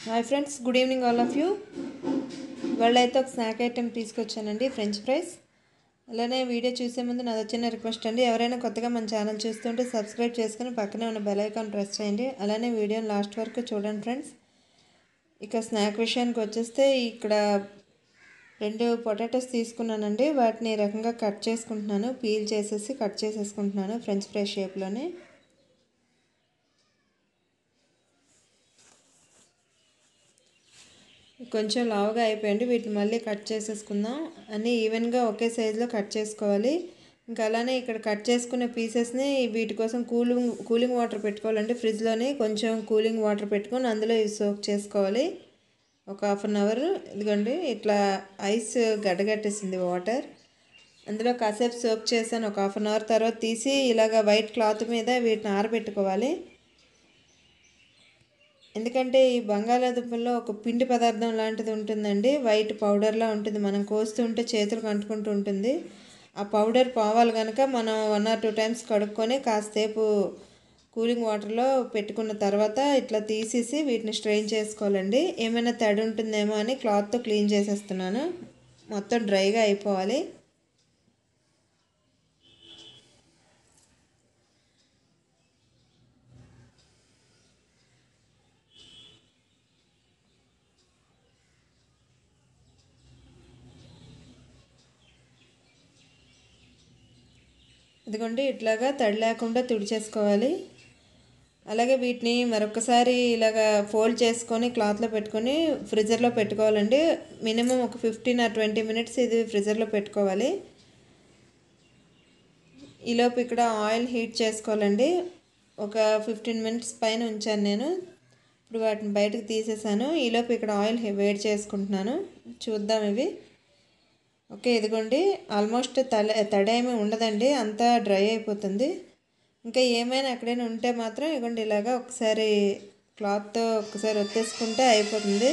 Hi friends, good evening all of you. ఇవాళ అయితే ఒక స్నాక్ ఐటెం తీసుకొచ్చానండి, ఫ్రెంచ్ ఫ్రైస్. అలానే వీడియో చూసే ముందు నాది చిన్న రిక్వెస్ట్ అండి, ఎవరైనా కొత్తగా మన ఛానల్ చూస్తుంటే సబ్స్క్రైబ్ చేసుకుని పక్కనే ఉన్న బెల్ ఐకాన్ ప్రెస్ చేయండి. అలానే వీడియోని లాస్ట్ వరకు చూడండి ఫ్రెండ్స్. ఇక స్నాక్ విషయానికి వచ్చేస్తే ఇక్కడ 2 పొటాటోస్ తీసుకున్నానండి. వాటిని రకంగా కట్ చేసుకుంటున్నాను, పీల్ చేసేసి కట్ చేసేసుకుంటున్నాను ఫ్రెంచ్ ఫ్రై షేప్లోనే. కొంచెం లావుగా అయిపోయింది, వీటిని మళ్ళీ కట్ చేసేసుకుందాం. అన్నీ ఈవెన్గా ఒకే సైజులో కట్ చేసుకోవాలి. ఇంకా అలానే ఇక్కడ కట్ చేసుకునే పీసెస్ని వీటి కోసం కూలింగ్ వాటర్ పెట్టుకోవాలండి. ఫ్రిడ్జ్లోని కొంచెం కూలింగ్ వాటర్ పెట్టుకొని అందులో ఇవి సోక్ చేసుకోవాలి ఒక హాఫ్ అన్ అవర్. ఇదిగోండి ఇట్లా ఐస్ గడ్డగట్టేసింది వాటర్. అందులో కాసేపు సోక్ చేశాను ఒక హాఫ్ అన్ అవర్. తర్వాత తీసి ఇలాగ వైట్ క్లాత్ మీద వీటిని ఆరబెట్టుకోవాలి. ఎందుకంటే ఈ బంగాళాదుంపల్లో ఒక పిండి పదార్థం లాంటిది ఉంటుందండి, వైట్ పౌడర్లా ఉంటుంది. మనం కోస్తూ ఉంటే చేతులకు అంటుకుంటూ ఉంటుంది. ఆ పౌడర్ పోవాలి కనుక మనం 1 or 2 times కడుక్కొని కాసేపు కూలింగ్ వాటర్లో పెట్టుకున్న తర్వాత ఇట్లా తీసేసి వీటిని స్ట్రెయిన్ చేసుకోవాలండి. ఏమైనా తడి ఉంటుందేమో అని క్లాత్తో క్లీన్ చేసేస్తున్నాను. మొత్తం డ్రైగా అయిపోవాలి. ఇదిగోండి ఇట్లాగా తడి లేకుండా తుడిచేసుకోవాలి. అలాగే వీటిని మరొకసారి ఇలాగా ఫోల్డ్ చేసుకొని క్లాత్లో పెట్టుకొని ఫ్రిడ్జర్లో పెట్టుకోవాలండి. మినిమం ఒక 15 or 20 minutes ఇది ఫ్రిడ్జర్లో పెట్టుకోవాలి. ఈలోపు ఇక్కడ ఆయిల్ హీట్ చేసుకోవాలండి. ఒక 15 minutes పైన ఉంచాను నేను. ఇప్పుడు వాటిని బయటకు తీసేసాను. ఈలోపు ఇక్కడ ఆయిల్ వేడి చేసుకుంటున్నాను. చూద్దాం ఇవి. ఓకే, ఇదిగోండి ఆల్మోస్ట్ తడేమీ ఉండదండి, అంతా డ్రై అయిపోతుంది. ఇంకా ఏమైనా ఎక్కడైనా ఉంటే మాత్రం ఇదిగోండి ఇలాగా ఒకసారి క్లాత్తో ఒక్కసారి ఒత్తేసుకుంటే అయిపోతుంది.